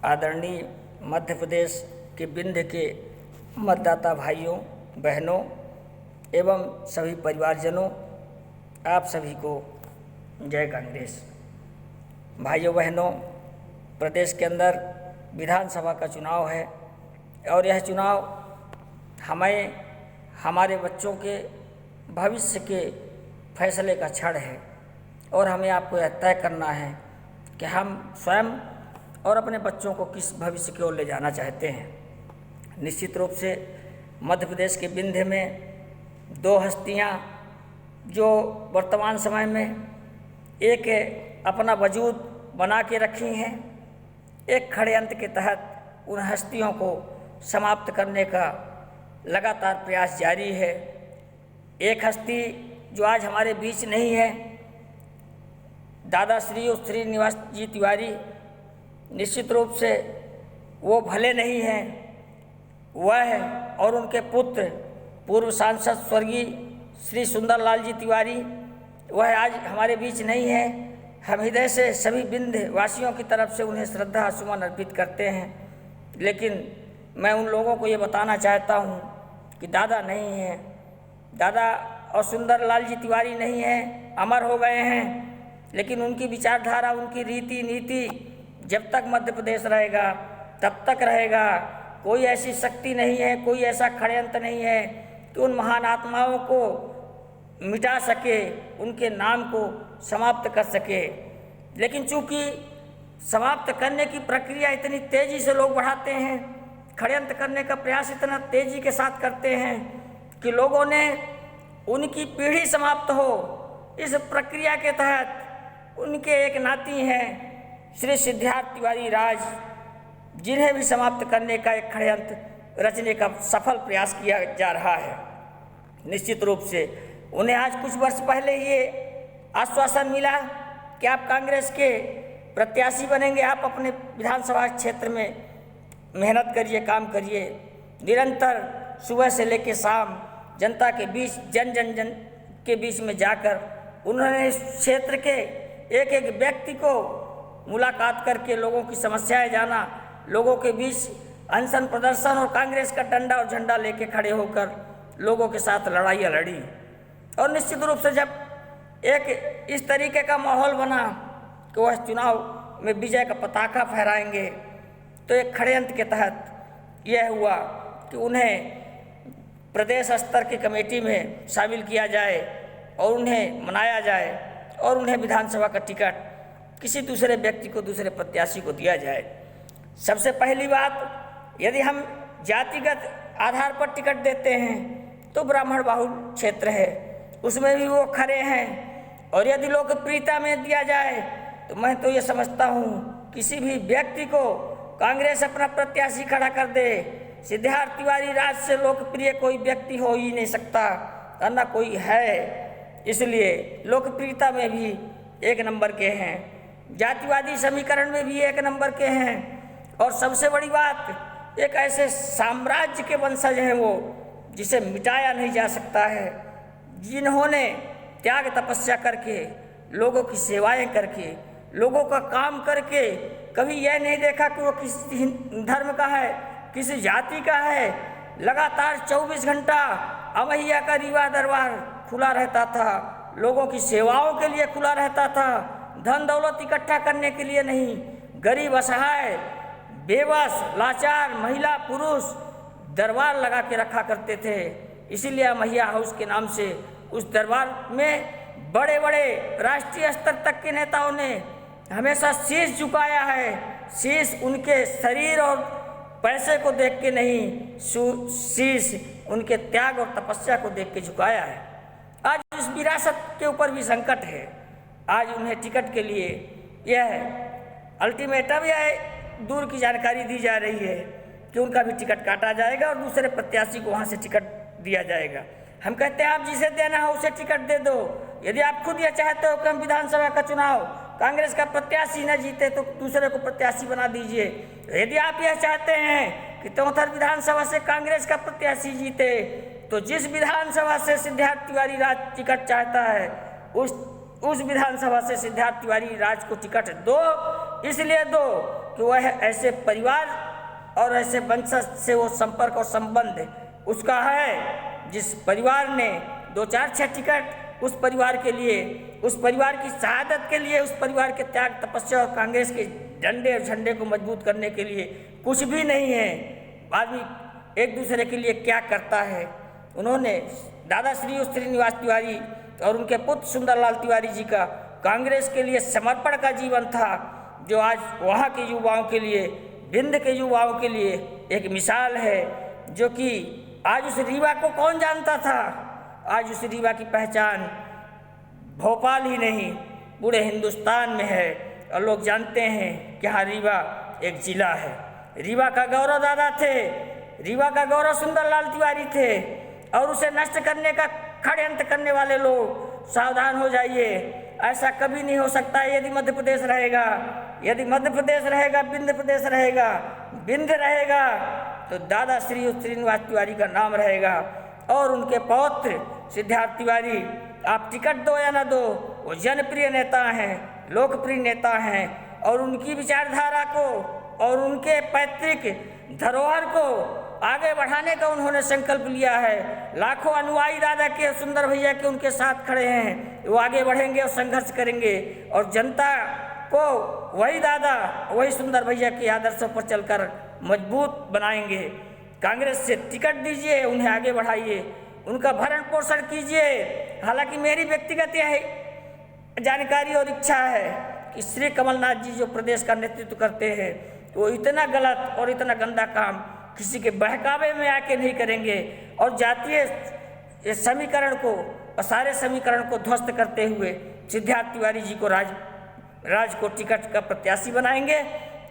आदरणीय मध्य प्रदेश के विंध्य के मतदाता भाइयों बहनों एवं सभी परिवारजनों, आप सभी को जय कांग्रेस। भाइयों बहनों, प्रदेश के अंदर विधानसभा का चुनाव है और यह चुनाव हमें हमारे बच्चों के भविष्य के फैसले का क्षण है और हमें आपको यह तय करना है कि हम स्वयं और अपने बच्चों को किस भविष्य की ओर ले जाना चाहते हैं। निश्चित रूप से मध्य प्रदेश के विंध्य में दो हस्तियां जो वर्तमान समय में एक अपना वजूद बना के रखी हैं, एक षड्यंत्र के तहत उन हस्तियों को समाप्त करने का लगातार प्रयास जारी है। एक हस्ती जो आज हमारे बीच नहीं है, दादा श्री श्रीनिवास जी तिवारी, निश्चित रूप से वो भले नहीं हैं। वह और उनके पुत्र पूर्व सांसद स्वर्गीय श्री सुंदरलाल जी तिवारी, वह आज हमारे बीच नहीं है। हम हृदय से सभी विंध्य वासियों की तरफ से उन्हें श्रद्धा सुमन अर्पित करते हैं। लेकिन मैं उन लोगों को ये बताना चाहता हूँ कि दादा नहीं हैं, दादा और सुंदरलाल जी तिवारी नहीं हैं, अमर हो गए हैं। लेकिन उनकी विचारधारा, उनकी रीति नीति जब तक मध्य प्रदेश रहेगा तब तक रहेगा। कोई ऐसी शक्ति नहीं है, कोई ऐसा षड्यंत्र नहीं है कि उन महान आत्माओं को मिटा सके, उनके नाम को समाप्त कर सके। लेकिन चूंकि समाप्त करने की प्रक्रिया इतनी तेज़ी से लोग बढ़ाते हैं, षड्यंत्र करने का प्रयास इतना तेज़ी के साथ करते हैं कि लोगों ने उनकी पीढ़ी समाप्त हो, इस प्रक्रिया के तहत उनके एक नाती हैं श्री सिद्धार्थ तिवारी राज, जिन्हें भी समाप्त करने का एक षड्यंत्र रचने का सफल प्रयास किया जा रहा है। निश्चित रूप से उन्हें आज कुछ वर्ष पहले ये आश्वासन मिला कि आप कांग्रेस के प्रत्याशी बनेंगे, आप अपने विधानसभा क्षेत्र में मेहनत करिए, काम करिए, निरंतर सुबह से लेकर शाम जनता के बीच, जन जन जन के बीच में जाकर उन्होंने इस क्षेत्र के एक एक व्यक्ति को मुलाकात करके लोगों की समस्याएं जाना, लोगों के बीच अनशन प्रदर्शन और कांग्रेस का डंडा और झंडा लेके खड़े होकर लोगों के साथ लड़ाइयाँ लड़ी। और निश्चित रूप से जब एक इस तरीके का माहौल बना कि वह चुनाव में विजय का पताका फहराएंगे, तो एक षड्यंत्र के तहत यह हुआ कि उन्हें प्रदेश स्तर की कमेटी में शामिल किया जाए और उन्हें मनाया जाए और उन्हें विधानसभा का टिकट किसी दूसरे व्यक्ति को, दूसरे प्रत्याशी को दिया जाए। सबसे पहली बात, यदि हम जातिगत आधार पर टिकट देते हैं तो ब्राह्मण बहुल क्षेत्र है, उसमें भी वो खड़े हैं। और यदि लोकप्रियता में दिया जाए तो मैं तो ये समझता हूँ किसी भी व्यक्ति को कांग्रेस अपना प्रत्याशी खड़ा कर दे, सिद्धार्थ तिवारी राज से लोकप्रिय कोई व्यक्ति हो ही नहीं सकता, ना कोई है। इसलिए लोकप्रियता में भी एक नंबर के हैं, जातिवादी समीकरण में भी एक नंबर के हैं। और सबसे बड़ी बात, एक ऐसे साम्राज्य के वंशज हैं वो जिसे मिटाया नहीं जा सकता है, जिन्होंने त्याग तपस्या करके, लोगों की सेवाएं करके, लोगों का काम करके कभी यह नहीं देखा कि वो किसी धर्म का है, किसी जाति का है। लगातार 24 घंटा अमैया का रीवा दरबार खुला रहता था, लोगों की सेवाओं के लिए खुला रहता था, धन दौलत इकट्ठा करने के लिए नहीं। गरीब, असहाय, बेबस, लाचार महिला पुरुष दरबार लगा के रखा करते थे। इसीलिए मैया हाउस के नाम से उस दरबार में बड़े बड़े राष्ट्रीय स्तर तक के नेताओं ने हमेशा शीश झुकाया है। शीश उनके शरीर और पैसे को देख के नहीं, शीश उनके त्याग और तपस्या को देख के झुकाया है। आज उस विरासत के ऊपर भी संकट है। आज उन्हें टिकट के लिए यह अल्टीमेटम या दूर की जानकारी दी जा रही है कि उनका भी टिकट काटा जाएगा और दूसरे प्रत्याशी को वहाँ से टिकट दिया जाएगा। हम कहते हैं आप जिसे देना है उसे टिकट दे दो। यदि आप खुद ये चाहते हो कि हम विधानसभा का चुनाव कांग्रेस का प्रत्याशी न जीते तो दूसरे को प्रत्याशी बना दीजिए। यदि आप यह चाहते हैं कि चौथर विधानसभा से कांग्रेस का प्रत्याशी जीते तो जिस विधानसभा से सिद्धार्थ तिवारी राज टिकट चाहता है उस विधानसभा से सिद्धार्थ तिवारी राज को टिकट दो। इसलिए दो कि वह ऐसे परिवार और ऐसे वंशज से वो संपर्क और संबंध उसका है जिस परिवार ने 2-4-6 टिकट उस परिवार के लिए, उस परिवार की शहादत के लिए, उस परिवार के त्याग तपस्या और कांग्रेस के डंडे और झंडे को मजबूत करने के लिए कुछ भी नहीं है। आदमी एक दूसरे के लिए क्या करता है। उन्होंने दादा श्रीनिवास तिवारी और उनके पुत्र सुंदरलाल तिवारी जी का कांग्रेस के लिए समर्पण का जीवन था, जो आज वहाँ के युवाओं के लिए, विंध्य के युवाओं के लिए एक मिसाल है। जो कि आज उस रीवा को कौन जानता था, आज उस रीवा की पहचान भोपाल ही नहीं पूरे हिंदुस्तान में है और लोग जानते हैं कि हाँ रीवा एक जिला है। रीवा का गौरव दादा थे, रीवा का गौरव सुंदरलाल तिवारी थे और उसे नष्ट करने का षड्यंत्र करने वाले लोग सावधान हो जाइए। ऐसा कभी नहीं हो सकता। यदि मध्य प्रदेश रहेगा, यदि मध्य प्रदेश रहेगा, विंध्य प्रदेश रहेगा, विंध्य रहेगा तो दादा श्रीनिवास तिवारी का नाम रहेगा। और उनके पौत्र सिद्धार्थ तिवारी, आप टिकट दो या ना दो, वो जनप्रिय नेता हैं, लोकप्रिय नेता हैं और उनकी विचारधारा को और उनके पैतृक धरोहर को आगे बढ़ाने का उन्होंने संकल्प लिया है। लाखों अनुयायी दादा के, सुंदर भैया के उनके साथ खड़े हैं। वो आगे बढ़ेंगे और संघर्ष करेंगे और जनता को वही दादा, वही सुंदर भैया के आदर्शों पर चलकर मजबूत बनाएंगे। कांग्रेस से टिकट दीजिए, उन्हें आगे बढ़ाइए, उनका भरण पोषण कीजिए। हालांकि मेरी व्यक्तिगत यह जानकारी और इच्छा है कि श्री कमलनाथ जी जो प्रदेश का नेतृत्व करते हैं वो इतना गलत और इतना गंदा काम किसी के बहकावे में आके नहीं करेंगे और जातीय समीकरण को और सारे समीकरण को ध्वस्त करते हुए सिद्धार्थ तिवारी जी को राज को टिकट का प्रत्याशी बनाएंगे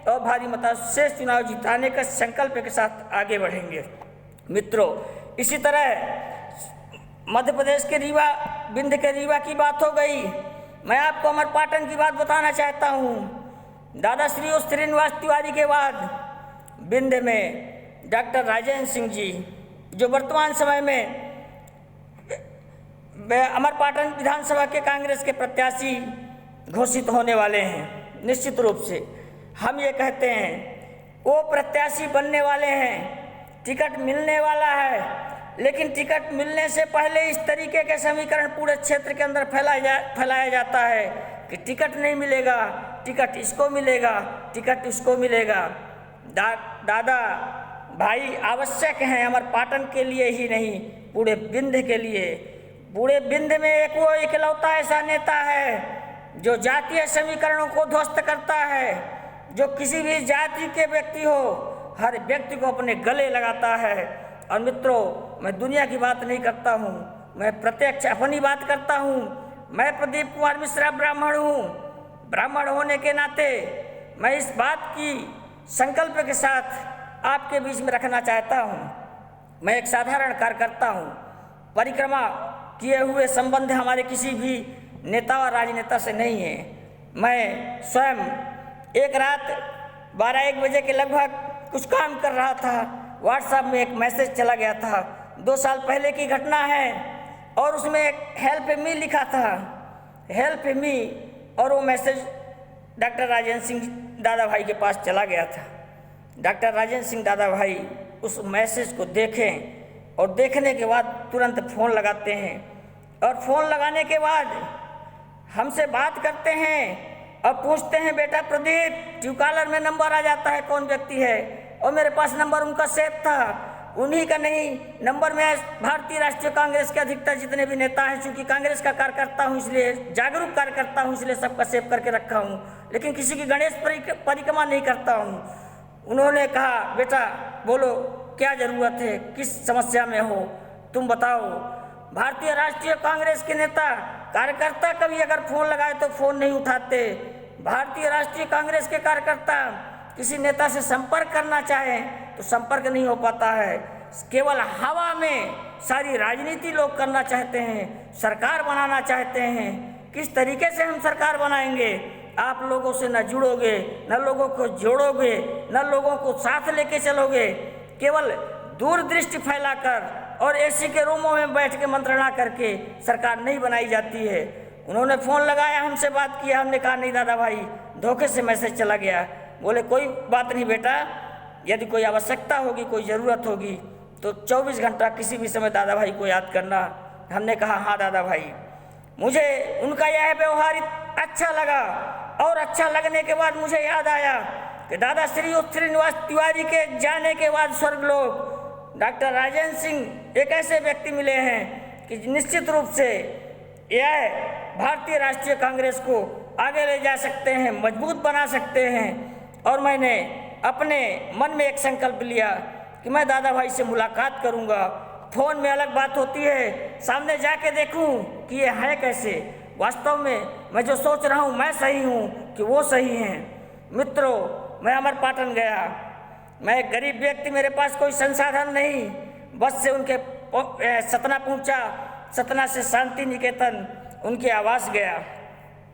और भारी मताधिक्य से चुनाव जिताने का संकल्प के साथ आगे बढ़ेंगे। मित्रों, इसी तरह मध्य प्रदेश के रीवा, विंध्य के रीवा की बात हो गई। मैं आपको अमरपाटन की बात बताना चाहता हूँ। दादा श्रीनिवास तिवारी के बाद विंध्य में डॉक्टर राजेंद्र सिंह जी, जो वर्तमान समय में अमरपाटन विधानसभा के कांग्रेस के प्रत्याशी घोषित होने वाले हैं। निश्चित रूप से हम ये कहते हैं वो प्रत्याशी बनने वाले हैं, टिकट मिलने वाला है, लेकिन टिकट मिलने से पहले इस तरीके के समीकरण पूरे क्षेत्र के अंदर फैलाया जाता है कि टिकट नहीं मिलेगा, टिकट इसको मिलेगा, टिकट इसको मिलेगा। दादा भाई आवश्यक हैं अमरपाटन के लिए ही नहीं, पूरे विंध्य के लिए। पूरे विंध्य में एक वो इकलौता ऐसा नेता है जो जातीय समीकरणों को ध्वस्त करता है, जो किसी भी जाति के व्यक्ति हो हर व्यक्ति को अपने गले लगाता है। और मित्रों, मैं दुनिया की बात नहीं करता हूँ, मैं प्रत्यक्ष अपनी बात करता हूँ। मैं प्रदीप कुमार मिश्रा ब्राह्मण हूँ। ब्राह्मण होने के नाते मैं इस बात की संकल्प के साथ आपके बीच में रखना चाहता हूँ। मैं एक साधारण कार्यकर्ता हूँ। परिक्रमा किए हुए संबंध हमारे किसी भी नेता और राजनेता से नहीं है। मैं स्वयं एक रात 12-1 बजे के लगभग कुछ काम कर रहा था, व्हाट्सएप में एक मैसेज चला गया था। 2 साल पहले की घटना है और उसमें एक हेल्प मी लिखा था, हेल्प मी, और वो मैसेज डॉक्टर राजेंद्र सिंह दादा भाई के पास चला गया था। डॉक्टर राजेंद्र सिंह दादा भाई उस मैसेज को देखें और देखने के बाद तुरंत फ़ोन लगाते हैं और फ़ोन लगाने के बाद हमसे बात करते हैं और पूछते हैं, बेटा प्रदीप, ट्रूकॉलर में नंबर आ जाता है कौन व्यक्ति है, और मेरे पास नंबर उनका सेव था। उन्हीं का नहीं नंबर में भारतीय राष्ट्रीय कांग्रेस के अधिकतर जितने भी नेता हैं, चूँकि कांग्रेस का कार्यकर्ता हूँ इसलिए, जागरूक कार्यकर्ता हूँ इसलिए सबका सेव करके रखा हूँ, लेकिन किसी की गणेश परिक्रमा नहीं करता हूँ। उन्होंने कहा, बेटा बोलो क्या ज़रूरत है, किस समस्या में हो, तुम बताओ। भारतीय राष्ट्रीय कांग्रेस के नेता कार्यकर्ता कभी अगर फ़ोन लगाए तो फ़ोन नहीं उठाते। भारतीय राष्ट्रीय कांग्रेस के कार्यकर्ता किसी नेता से संपर्क करना चाहें तो संपर्क नहीं हो पाता है। केवल हवा में सारी राजनीति लोग करना चाहते हैं, सरकार बनाना चाहते हैं। किस तरीके से हम सरकार बनाएंगे? आप लोगों से न जुड़ोगे, न लोगों को जोड़ोगे, न लोगों को साथ लेके चलोगे। केवल दूरदृष्टि फैलाकर और एसी के रूमों में बैठ के मंत्रणा करके सरकार नहीं बनाई जाती है। उन्होंने फ़ोन लगाया, हमसे बात किया, हमने कहा नहीं दादा भाई, धोखे से मैसेज चला गया। बोले कोई बात नहीं बेटा, यदि कोई आवश्यकता होगी, कोई ज़रूरत होगी तो 24 घंटा किसी भी समय दादा भाई को याद करना। हमने कहा हाँ दादा भाई। मुझे उनका यह व्यवहार अच्छा लगा और अच्छा लगने के बाद मुझे याद आया कि दादा श्री श्रीनिवास तिवारी के जाने के बाद स्वर्गलोक डॉक्टर राजेंद्र सिंह एक ऐसे व्यक्ति मिले हैं कि निश्चित रूप से यह भारतीय राष्ट्रीय कांग्रेस को आगे ले जा सकते हैं, मजबूत बना सकते हैं। और मैंने अपने मन में एक संकल्प लिया कि मैं दादा भाई से मुलाकात करूंगा। फ़ोन में अलग बात होती है, सामने जाके देखूं कि ये है कैसे, वास्तव में मैं जो सोच रहा हूँ मैं सही हूँ कि वो सही हैं। मित्रों, मैं अमरपाटन गया। मैं एक गरीब व्यक्ति, मेरे पास कोई संसाधन नहीं, बस से उनके सतना पहुँचा, सतना से शांति निकेतन उनके आवास गया।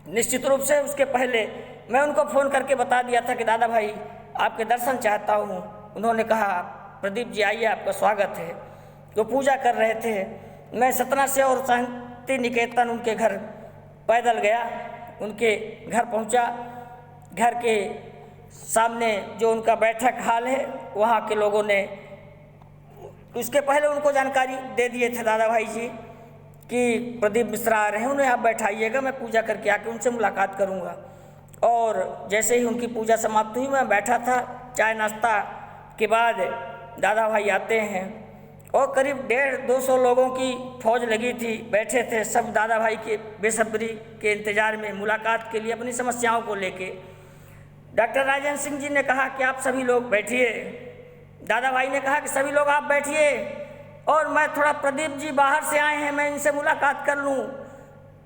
निश्चित रूप से उसके पहले मैं उनको फ़ोन करके बता दिया था कि दादा भाई आपके दर्शन चाहता हूँ। उन्होंने कहा प्रदीप जी आइए, आपका स्वागत है। वो पूजा कर रहे थे। मैं सतना से और शांति निकेतन उनके घर पैदल गया, उनके घर पहुंचा। घर के सामने जो उनका बैठक हाल है, वहाँ के लोगों ने उसके पहले उनको जानकारी दे दिए थे दादा भाई जी कि प्रदीप मिश्रा आ रहे हैं, उन्हें आप बैठाइएगा, मैं पूजा करके आके उनसे मुलाकात करूँगा। और जैसे ही उनकी पूजा समाप्त हुई, मैं बैठा था। चाय नाश्ता के बाद दादा भाई आते हैं और करीब 150-200 लोगों की फौज लगी थी, बैठे थे सब दादा भाई के बेसब्री के इंतज़ार में मुलाकात के लिए, अपनी समस्याओं को लेके। डॉक्टर राजेंद्र सिंह जी ने कहा कि आप सभी लोग बैठिए। दादा भाई ने कहा कि सभी लोग आप बैठिए और मैं थोड़ा, प्रदीप जी बाहर से आए हैं, मैं इनसे मुलाकात कर लूँ।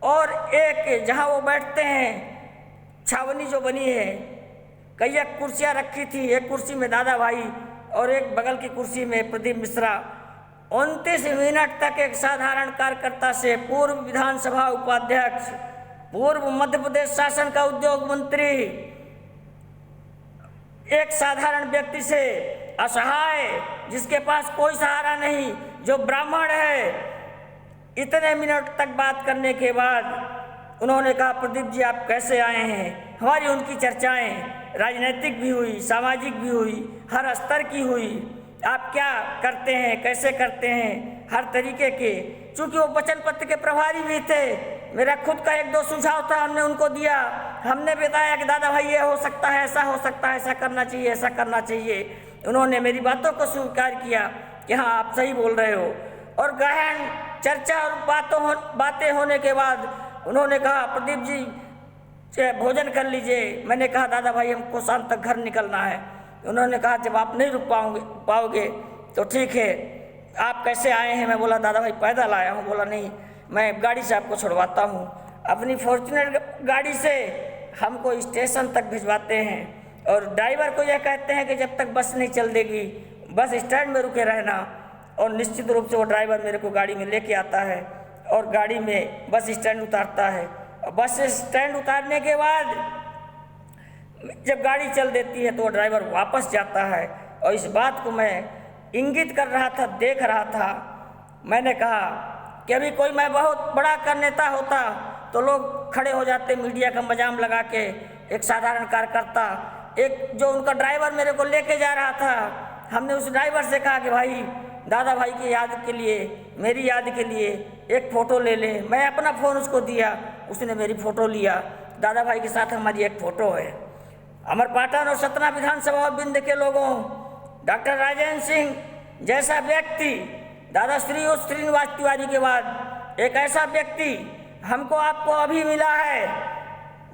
और एक जहाँ वो बैठते हैं छावनी जो बनी है, कई कुर्सियाँ रखी थी, एक कुर्सी में दादा भाई और एक बगल की कुर्सी में प्रदीप मिश्रा। 29 मिनट तक एक साधारण कार्यकर्ता से, पूर्व विधानसभा उपाध्यक्ष, पूर्व मध्य प्रदेश शासन का उद्योग मंत्री, एक साधारण व्यक्ति से, असहाय, जिसके पास कोई सहारा नहीं, जो ब्राह्मण है, इतने मिनट तक बात करने के बाद उन्होंने कहा प्रदीप जी आप कैसे आए हैं। हमारी उनकी चर्चाएं राजनीतिक भी हुई, सामाजिक भी हुई, हर स्तर की हुई। आप क्या करते हैं, कैसे करते हैं, हर तरीके के। चूँकि वो वचन पत्र के प्रभारी भी थे, मेरा खुद का 1-2 सुझाव था, हमने उनको दिया। हमने बताया कि दादा भाई ये हो सकता है, ऐसा हो सकता है, ऐसा करना चाहिए, ऐसा करना चाहिए। उन्होंने मेरी बातों को स्वीकार किया कि हाँ आप सही बोल रहे हो। और गहन चर्चा और बातें होने के बाद उन्होंने कहा प्रदीप जी भोजन कर लीजिए। मैंने कहा दादा भाई हमको शाम तक घर निकलना है। उन्होंने कहा जब आप नहीं रुक पाओगे तो ठीक है, आप कैसे आए हैं। मैं बोला दादा भाई पैदल आया हूँ। बोला नहीं, मैं गाड़ी से आपको छुड़वाता हूँ। अपनी फॉर्च्यूनर गाड़ी से हमको स्टेशन तक भिजवाते हैं और ड्राइवर को यह कहते हैं कि जब तक बस नहीं चल देगी बस स्टैंड में रुके रहना। और निश्चित रूप से वो ड्राइवर मेरे को गाड़ी में लेके आता है और गाड़ी में बस स्टैंड उतारता है। और बस स्टैंड उतारने के बाद जब गाड़ी चल देती है तो वो ड्राइवर वापस जाता है। और इस बात को मैं इंगित कर रहा था, देख रहा था। मैंने कहा कि अभी कोई मैं बहुत बड़ा कर नेता होता तो लोग खड़े हो जाते, मीडिया का मजाम लगा के। एक साधारण कार्यकर्ता, एक जो उनका ड्राइवर मेरे को लेके जा रहा था, हमने उस ड्राइवर से कहा कि भाई दादा भाई की याद के लिए, मेरी याद के लिए एक फ़ोटो ले ले। मैं अपना फ़ोन उसको दिया, उसने मेरी फ़ोटो लिया। दादा भाई के साथ हमारी एक फ़ोटो है। अमरपाटन और सतना विधानसभा बिंद के लोगों, डॉक्टर राजेंद्र सिंह जैसा व्यक्ति दादा श्रीनिवास तिवारी के बाद एक ऐसा व्यक्ति हमको आपको अभी मिला है,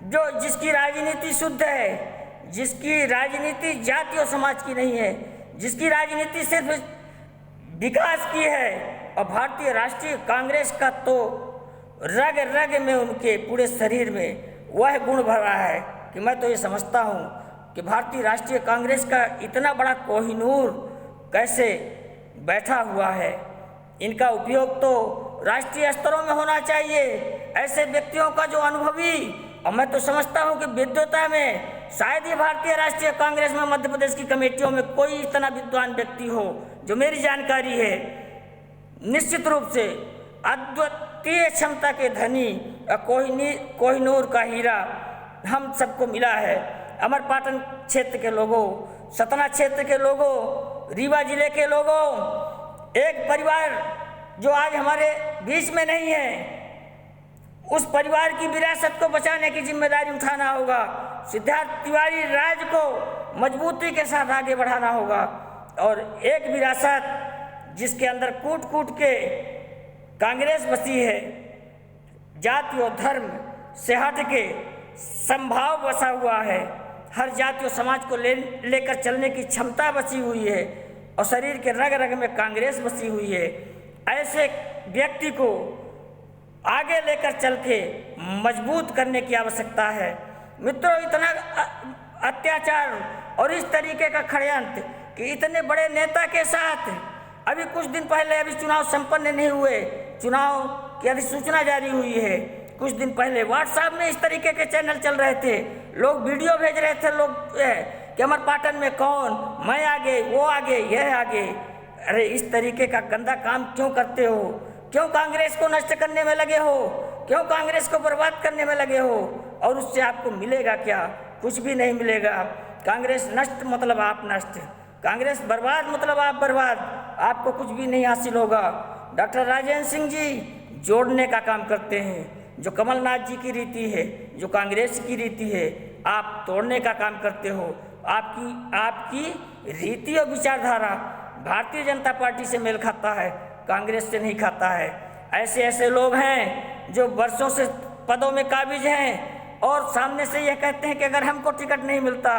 जो जिसकी राजनीति शुद्ध है, जिसकी राजनीति जाति और समाज की नहीं है, जिसकी राजनीति सिर्फ विकास की है। और भारतीय राष्ट्रीय कांग्रेस का तो रग रग में, उनके पूरे शरीर में वह गुण भरा है कि मैं तो ये समझता हूँ कि भारतीय राष्ट्रीय कांग्रेस का इतना बड़ा कोहिनूर कैसे बैठा हुआ है। इनका उपयोग तो राष्ट्रीय स्तरों में होना चाहिए। ऐसे व्यक्तियों का जो अनुभवी, और मैं तो समझता हूँ कि विद्वता में शायद ही भारतीय राष्ट्रीय कांग्रेस में मध्य प्रदेश की कमेटियों में कोई इतना विद्वान व्यक्ति हो, जो मेरी जानकारी है। निश्चित रूप से अद्वितीय क्षमता के धनी, कोहिनूर का हीरा हम सबको मिला है। अमरपाटन क्षेत्र के लोगों, सतना क्षेत्र के लोगों, रीवा जिले के लोगों, एक परिवार जो आज हमारे बीच में नहीं है, उस परिवार की विरासत को बचाने की जिम्मेदारी उठाना होगा। सिद्धार्थ तिवारी राज को मजबूती के साथ आगे बढ़ाना होगा और एक विरासत जिसके अंदर कूट कूट के कांग्रेस बसी है, जाति और धर्म से हट के संभाव बसा हुआ है, हर जाति और समाज को लेकर चलने की क्षमता बची हुई है और शरीर के रग रग में कांग्रेस बसी हुई है। ऐसे व्यक्ति को आगे लेकर चल के मजबूत करने की आवश्यकता है। मित्रों, इतना अत्याचार और इस तरीके का षड्यंत्र कि इतने बड़े नेता के साथ अभी कुछ दिन पहले अभी चुनाव संपन्न नहीं हुए, चुनाव की अधिसूचना जारी हुई है। कुछ दिन पहले व्हाट्सएप में इस तरीके के चैनल चल रहे थे, लोग वीडियो भेज रहे थे लोग कि अमरपाटन में कौन, मैं आगे, वो आगे, यह आगे। अरे इस तरीके का गंदा काम क्यों करते हो? क्यों कांग्रेस को नष्ट करने में लगे हो? क्यों कांग्रेस को बर्बाद करने में लगे हो? और उससे आपको मिलेगा क्या? कुछ भी नहीं मिलेगा। कांग्रेस नष्ट मतलब आप नष्ट, कांग्रेस बर्बाद मतलब आप बर्बाद, आपको कुछ भी नहीं हासिल होगा। डॉक्टर राजेंद्र सिंह जी जोड़ने का काम करते हैं, जो कमलनाथ जी की रीति है, जो कांग्रेस की रीति है, आप तोड़ने का काम करते हो। आपकी रीति और विचारधारा भारतीय जनता पार्टी से मेल खाता है, कांग्रेस से नहीं खाता है। ऐसे ऐसे लोग हैं जो वर्षों से पदों में काबिज हैं और सामने से यह कहते हैं कि अगर हमको टिकट नहीं मिलता,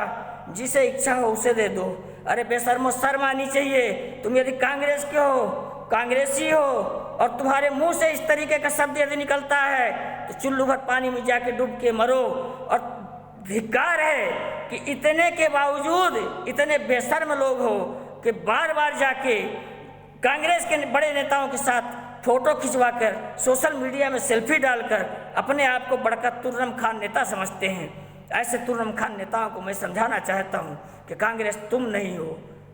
जिसे इच्छा हो उसे दे दो। अरे बेशर्मो, शर्म आनी चाहिए। तुम यदि कांग्रेस के हो, कांग्रेसी हो और तुम्हारे मुंह से इस तरीके का शब्द यदि निकलता है तो चुल्लू भर पानी में जाके डूब के मरो। और धिक्कार है कि इतने के बावजूद इतने बेशर्म लोग हो कि बार बार जाके कांग्रेस के बड़े नेताओं के साथ फोटो खिंचवाकर सोशल मीडिया में सेल्फी डालकर अपने आप को बड़का तुर्रम खान नेता समझते हैं। ऐसे तुर्रम खान नेताओं को मैं समझाना चाहता हूं कि कांग्रेस तुम नहीं हो,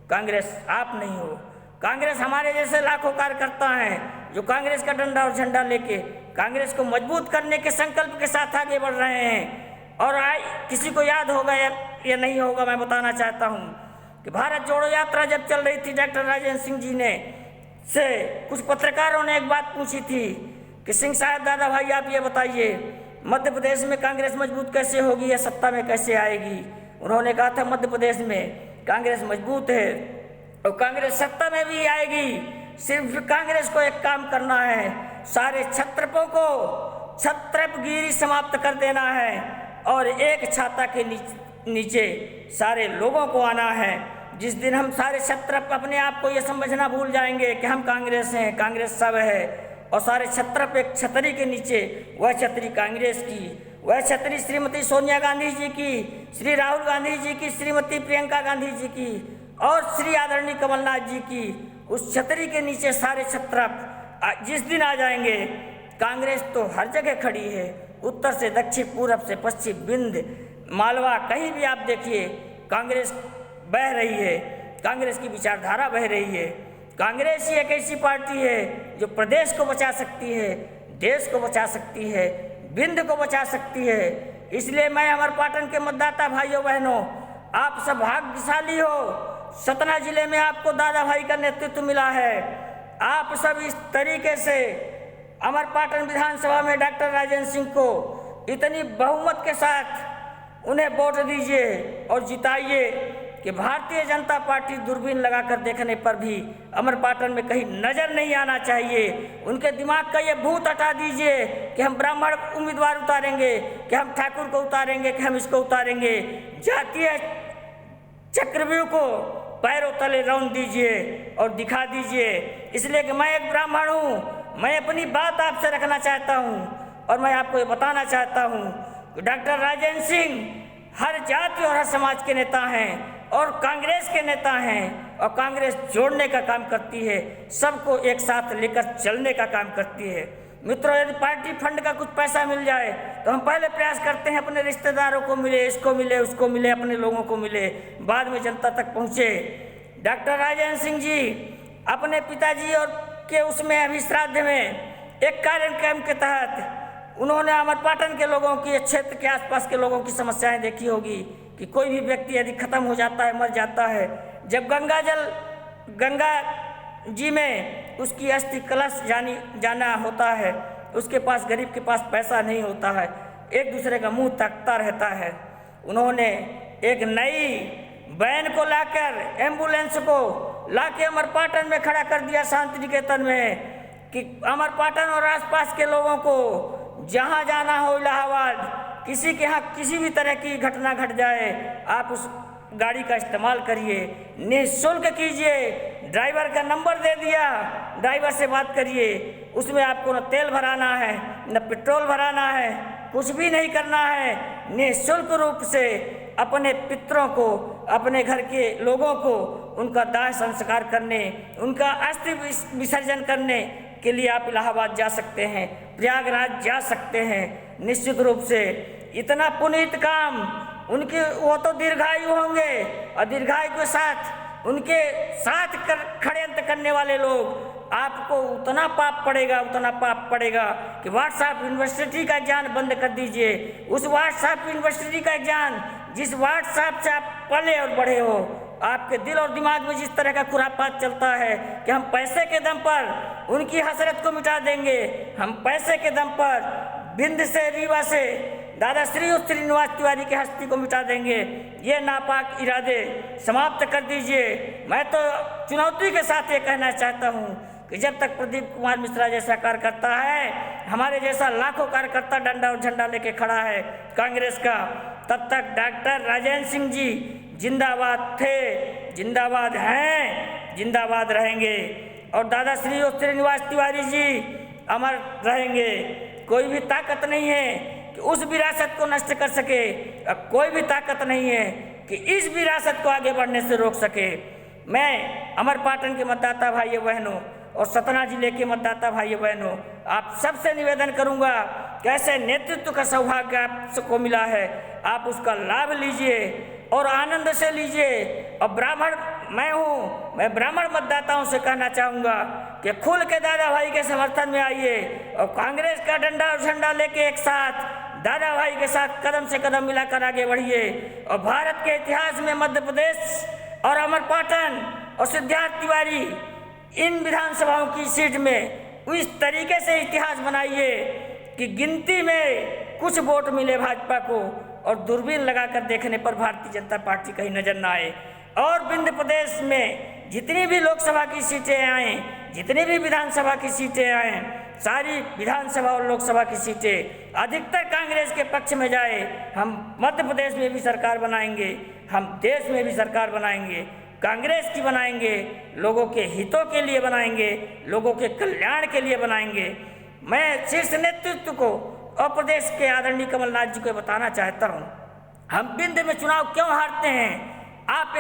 कांग्रेस आप नहीं हो। कांग्रेस हमारे जैसे लाखों कार्यकर्ता हैं जो कांग्रेस का डंडा और झंडा लेके कांग्रेस को मजबूत करने के संकल्प के साथ आगे बढ़ रहे हैं। और किसी को याद होगा या नहीं होगा, मैं बताना चाहता हूं कि भारत जोड़ो यात्रा जब चल रही थी, डॉक्टर राजेंद्र सिंह जी ने से कुछ पत्रकारों ने एक बात पूछी थी कि सिंह साहब, दादा भाई, आप ये बताइए मध्य प्रदेश में कांग्रेस मजबूत कैसे होगी या सत्ता में कैसे आएगी? उन्होंने कहा था मध्य प्रदेश में कांग्रेस मजबूत है और कांग्रेस सत्ता में भी आएगी। सिर्फ कांग्रेस को एक काम करना है, सारे छत्रपों को छत्रपगिरी समाप्त कर देना है और एक छाता के नीचे सारे लोगों को आना है। जिस दिन हम सारे छत्रप अपने आप को ये समझना भूल जाएंगे कि हम कांग्रेस हैं, कांग्रेस सब है, और सारे छत्रप एक छतरी के नीचे, वह छतरी कांग्रेस की, वह छतरी श्रीमती सोनिया गांधी जी की, श्री राहुल गांधी जी की, श्रीमती प्रियंका गांधी जी की और श्री आदरणीय कमलनाथ जी की, उस छतरी के नीचे सारे छत्रप जिस दिन आ जाएंगे, कांग्रेस तो हर जगह खड़ी है, उत्तर से दक्षिण, पूरब से पश्चिम, विंध्य, मालवा, कहीं भी आप देखिए कांग्रेस बह रही है, कांग्रेस की विचारधारा बह रही है। कांग्रेस ही एक ऐसी पार्टी है जो प्रदेश को बचा सकती है, देश को बचा सकती है, विंध्य को बचा सकती है। इसलिए मैं अमरपाटन के मतदाता भाइयों बहनों, आप सब भाग्यशाली हो, सतना जिले में आपको दादा भाई का नेतृत्व मिला है। आप सब इस तरीके से अमरपाटन विधानसभा में डॉक्टर राजेंद्र सिंह को इतनी बहुमत के साथ उन्हें वोट दीजिए और जिताइए कि भारतीय जनता पार्टी दूरबीन लगाकर देखने पर भी अमरपाटन में कहीं नजर नहीं आना चाहिए। उनके दिमाग का ये भूत हटा दीजिए कि हम ब्राह्मण उम्मीदवार उतारेंगे, कि हम ठाकुर को उतारेंगे, कि हम इसको उतारेंगे। जातीय चक्रव्यूह को पैरों तले रौंद दीजिए और दिखा दीजिए। इसलिए कि मैं एक ब्राह्मण हूँ, मैं अपनी बात आपसे रखना चाहता हूँ और मैं आपको ये बताना चाहता हूँ कि डॉक्टर राजेंद्र सिंह हर जाति और हर समाज के नेता हैं और कांग्रेस के नेता हैं और कांग्रेस जोड़ने का काम करती है, सबको एक साथ लेकर चलने का काम करती है। मित्रों, यदि पार्टी फंड का कुछ पैसा मिल जाए तो हम पहले प्रयास करते हैं अपने रिश्तेदारों को मिले, इसको मिले, उसको मिले, अपने लोगों को मिले, बाद में जनता तक पहुँचे। डॉक्टर राजेंद्र सिंह जी अपने पिताजी और के उसमें अभी श्राद्ध में एक कार्यक्रम के तहत उन्होंने अमरपाटन के लोगों की, क्षेत्र के आसपास के लोगों की समस्याएं देखी होगी कि कोई भी व्यक्ति यदि खत्म हो जाता है, मर जाता है, जब गंगा जी में उसकी अस्थि कलश जाना होता है, उसके पास, गरीब के पास पैसा नहीं होता है, एक दूसरे का मुंह ताकता रहता है। उन्होंने एक नई वैन को लाकर, एम्बुलेंस को लाके अमरपाटन में खड़ा कर दिया, शांति निकेतन में, कि अमरपाटन और आसपास के लोगों को जहाँ जाना हो इलाहाबाद, किसी के यहाँ किसी भी तरह की घटना घट जाए, आप उस गाड़ी का इस्तेमाल करिए, निःशुल्क कीजिए। ड्राइवर का नंबर दे दिया, ड्राइवर से बात करिए, उसमें आपको न तेल भराना है, न पेट्रोल भराना है, कुछ भी नहीं करना है। निःशुल्क रूप से अपने पितरों को, अपने घर के लोगों को उनका दाह संस्कार करने, उनका अस्थि विसर्जन करने के लिए आप इलाहाबाद जा सकते हैं, प्रयागराज जा सकते हैं। निश्चित रूप से इतना पुनीत काम उनके, वो तो दीर्घायु होंगे, और दीर्घायु के साथ उनके साथ षड्यंत्र करने वाले लोग, आपको उतना पाप पड़ेगा कि व्हाट्सएप यूनिवर्सिटी का ज्ञान बंद कर दीजिए। उस व्हाट्सएप यूनिवर्सिटी का ज्ञान, जिस व्हाट्सएप से आप पले और बढ़े हो, आपके दिल और दिमाग में जिस तरह का खुरापात चलता है कि हम पैसे के दम पर उनकी हसरत को मिटा देंगे, हम पैसे के दम पर बिंद से, रीवा से दादा श्रीनिवास तिवारी की हस्ती को मिटा देंगे, ये नापाक इरादे समाप्त कर दीजिए। मैं तो चुनौती के साथ ये कहना चाहता हूँ कि जब तक प्रदीप कुमार मिश्रा जैसा कार्यकर्ता है, हमारे जैसा लाखों कार्यकर्ता डंडा और झंडा लेके खड़ा है कांग्रेस का, तब तक डॉक्टर राजेंद्र सिंह जी जिंदाबाद थे, जिंदाबाद हैं, जिंदाबाद रहेंगे, और दादा श्रीनिवास तिवारी जी अमर रहेंगे। कोई भी ताकत नहीं है कि उस विरासत को नष्ट कर सके, और कोई भी ताकत नहीं है कि इस विरासत को आगे बढ़ने से रोक सके। मैं अमरपाटन के मतदाता भाइयों बहनों और सतना जिले के मतदाता भाइयों बहनों, आप सबसे निवेदन करूंगा कि ऐसे नेतृत्व का सौभाग्य आपको मिला है, आप उसका लाभ लीजिए और आनंद से लीजिए। और ब्राह्मण मैं हूँ, मैं ब्राह्मण मतदाताओं से कहना चाहूँगा कि खुल के दादा भाई के समर्थन में आइए, और कांग्रेस का डंडा और झंडा लेके एक साथ दादा भाई के साथ कदम से कदम मिलाकर आगे बढ़िए। और भारत के इतिहास में मध्य प्रदेश और अमरपाटन और सिद्धार्थ तिवारी, इन विधानसभाओं की सीट में इस तरीके से इतिहास बनाइए कि गिनती में कुछ वोट मिले भाजपा को, और दूरबीन लगाकर देखने पर भारतीय जनता पार्टी कहीं नजर न आए। और विंध्य प्रदेश में जितनी भी लोकसभा की सीटें आएँ, जितनी भी विधानसभा की सीटें आएँ, सारी विधानसभा और लोकसभा की सीटें अधिकतर कांग्रेस के पक्ष में जाए। हम मध्य प्रदेश में भी सरकार बनाएंगे, हम देश में भी सरकार बनाएंगे, कांग्रेस की बनाएंगे, लोगों के हितों के लिए बनाएंगे, लोगों के कल्याण के लिए बनाएंगे। मैं शीर्ष नेतृत्व को और प्रदेश के आदरणीय कमलनाथ जी को बताना चाहता हूँ, हम विंध्य में चुनाव क्यों हारते हैं? आप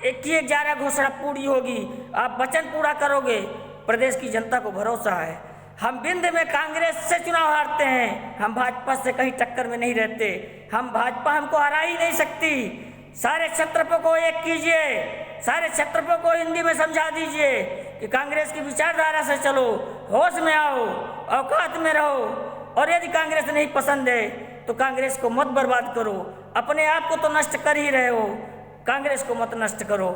एक ही 11 घोषणा पूरी होगी, आप वचन पूरा करोगे, प्रदेश की जनता को भरोसा है। हम विंध्य में कांग्रेस से चुनाव हारते हैं, हम भाजपा से कहीं टक्कर में नहीं रहते, हम भाजपा हमको हरा ही नहीं सकती। सारे क्षत्रपों को एक कीजिए, सारे क्षत्रपों को हिंदी में समझा दीजिए कि कांग्रेस की विचारधारा से चलो, होश में आओ, औकात में रहो, और यदि कांग्रेस नहीं पसंद है तो कांग्रेस को मत बर्बाद करो। अपने आप को तो नष्ट कर ही रहे हो, कांग्रेस को मत नष्ट करो।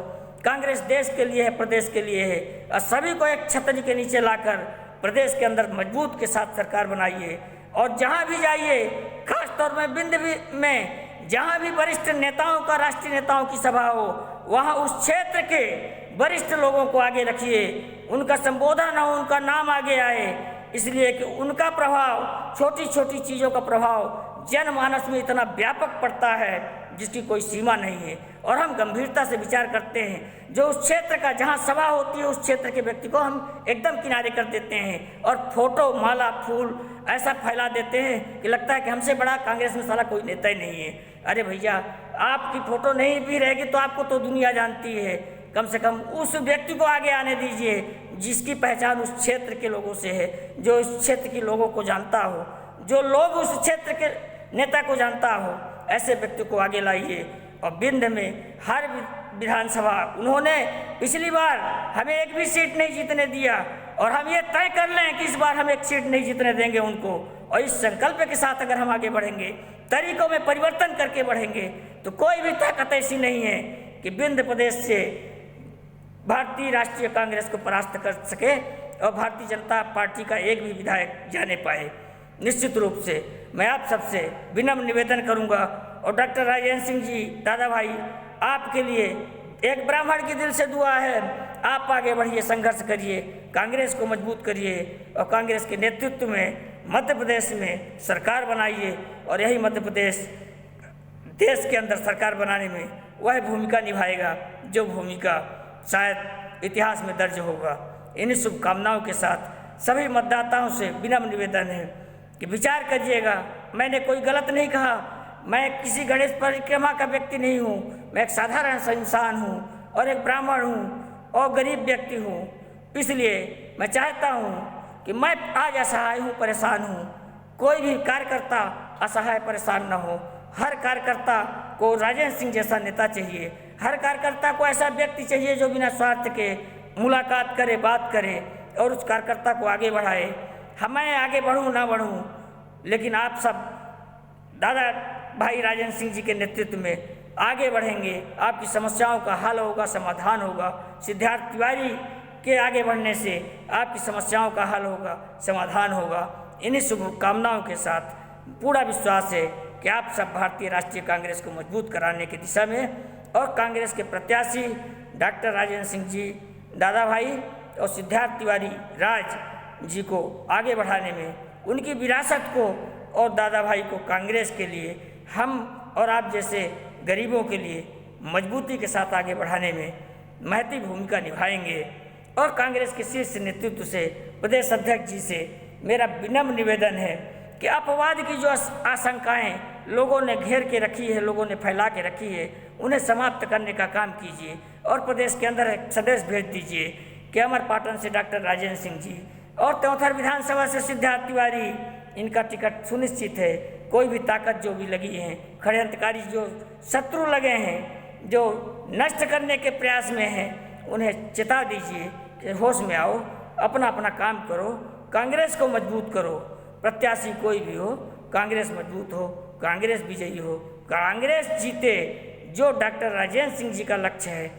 कांग्रेस देश के लिए है, प्रदेश के लिए है, और सभी को एक छतरी के नीचे लाकर प्रदेश के अंदर मजबूत के साथ सरकार बनाइए। और जहाँ भी जाइए, खासतौर में विंध्य में जहाँ भी वरिष्ठ नेताओं का, राष्ट्रीय नेताओं की सभा हो, वहाँ उस क्षेत्र के वरिष्ठ लोगों को आगे रखिए, उनका संबोधन हो, उनका नाम आगे आए, इसलिए कि उनका प्रभाव, छोटी छोटी चीज़ों का प्रभाव जनमानस में इतना व्यापक पड़ता है जिसकी कोई सीमा नहीं है। और हम गंभीरता से विचार करते हैं, जो उस क्षेत्र का जहाँ सभा होती है, उस क्षेत्र के व्यक्ति को हम एकदम किनारे कर देते हैं और फोटो, माला, फूल ऐसा फैला देते हैं कि लगता है कि हमसे बड़ा कांग्रेस में साला कोई नेता ही नहीं है। अरे भैया, आपकी फोटो नहीं भी रहेगी तो आपको तो दुनिया जानती है, कम से कम उस व्यक्ति को आगे आने दीजिए जिसकी पहचान उस क्षेत्र के लोगों से है, जो उस क्षेत्र के लोगों को जानता हो, जो लोग उस क्षेत्र के नेता को जानता हो, ऐसे व्यक्ति को आगे लाइए। और विंध्य में हर विधानसभा, उन्होंने पिछली बार हमें एक भी सीट नहीं जीतने दिया, और हम ये तय कर लें कि इस बार हम एक सीट नहीं जीतने देंगे उनको, और इस संकल्प के साथ अगर हम आगे बढ़ेंगे, तरीकों में परिवर्तन करके बढ़ेंगे, तो कोई भी ताकत ऐसी नहीं है कि विंध्य प्रदेश से भारतीय राष्ट्रीय कांग्रेस को परास्त कर सके और भारतीय जनता पार्टी का एक भी विधायक जाने पाए। निश्चित रूप से मैं आप सबसे विनम्र निवेदन करूंगा, और डॉक्टर राजेंद्र सिंह जी, दादा भाई, आपके लिए एक ब्राह्मण के दिल से दुआ है, आप आगे बढ़िए, संघर्ष करिए, कांग्रेस को मजबूत करिए और कांग्रेस के नेतृत्व में मध्य प्रदेश में सरकार बनाइए, और यही मध्य प्रदेश देश के अंदर सरकार बनाने में वह भूमिका निभाएगा जो भूमिका शायद इतिहास में दर्ज होगा। इन्हीं शुभकामनाओं के साथ सभी मतदाताओं से विनम्र निवेदन है कि विचार करिएगा। मैंने कोई गलत नहीं कहा, मैं किसी गणेश परिक्रमा का व्यक्ति नहीं हूँ, मैं एक साधारण सा इंसान हूँ और एक ब्राह्मण हूँ और गरीब व्यक्ति हूँ। इसलिए मैं चाहता हूँ कि मैं आज असहाय हूँ, परेशान हूँ, कोई भी कार्यकर्ता असहाय परेशान न हो। हर कार्यकर्ता को राजेंद्र सिंह जैसा नेता चाहिए, हर कार्यकर्ता को ऐसा व्यक्ति चाहिए जो बिना स्वार्थ के मुलाकात करे, बात करे और उस कार्यकर्ता को आगे बढ़ाए। मैं आगे बढ़ूँ ना बढ़ूँ, लेकिन आप सब दादा भाई राजेंद्र सिंह जी के नेतृत्व में आगे बढ़ेंगे, आपकी समस्याओं का हल होगा, समाधान होगा। सिद्धार्थ तिवारी के आगे बढ़ने से आपकी समस्याओं का हल होगा, समाधान होगा। इन्हीं शुभकामनाओं के साथ पूरा विश्वास है कि आप सब भारतीय राष्ट्रीय कांग्रेस को मजबूत कराने की दिशा में और कांग्रेस के प्रत्याशी डॉक्टर राजेंद्र सिंह जी, दादा भाई और सिद्धार्थ तिवारी राज जी को आगे बढ़ाने में, उनकी विरासत को और दादा भाई को कांग्रेस के लिए, हम और आप जैसे गरीबों के लिए मजबूती के साथ आगे बढ़ाने में महती भूमिका निभाएंगे। और कांग्रेस के शीर्ष नेतृत्व से, प्रदेश अध्यक्ष जी से मेरा विनम्र निवेदन है कि अपवाद की जो आशंकाएं लोगों ने घेर के रखी है, लोगों ने फैला के रखी है, उन्हें समाप्त करने का काम कीजिए और प्रदेश के अंदर एक संदेश भेज दीजिए कि अमरपाटन से डॉक्टर राजेंद्र सिंह जी और त्योंथर विधानसभा से सिद्धार्थ तिवारी, इनका टिकट सुनिश्चित है। कोई भी ताकत जो भी लगी है, षड्यंत्रकारी जो शत्रु लगे हैं, जो नष्ट करने के प्रयास में हैं, उन्हें चेता दीजिए कि होश में आओ, अपना अपना काम करो, कांग्रेस को मजबूत करो। प्रत्याशी कोई भी हो, कांग्रेस मजबूत हो, कांग्रेस विजयी हो, कांग्रेस जीते। जो डॉक्टर राजेंद्र सिंह जी का लक्ष्य है,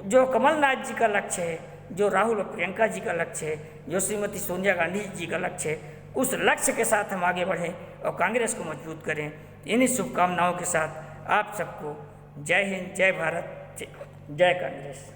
जो कमलनाथ जी का लक्ष्य है, जो राहुल और प्रियंका जी का लक्ष्य है, जो श्रीमती सोनिया गांधी जी का लक्ष्य है, उस लक्ष्य के साथ हम आगे बढ़ें और कांग्रेस को मजबूत करें। इन्हीं शुभकामनाओं के साथ आप सबको जय हिंद, जय भारत, जय कांग्रेस।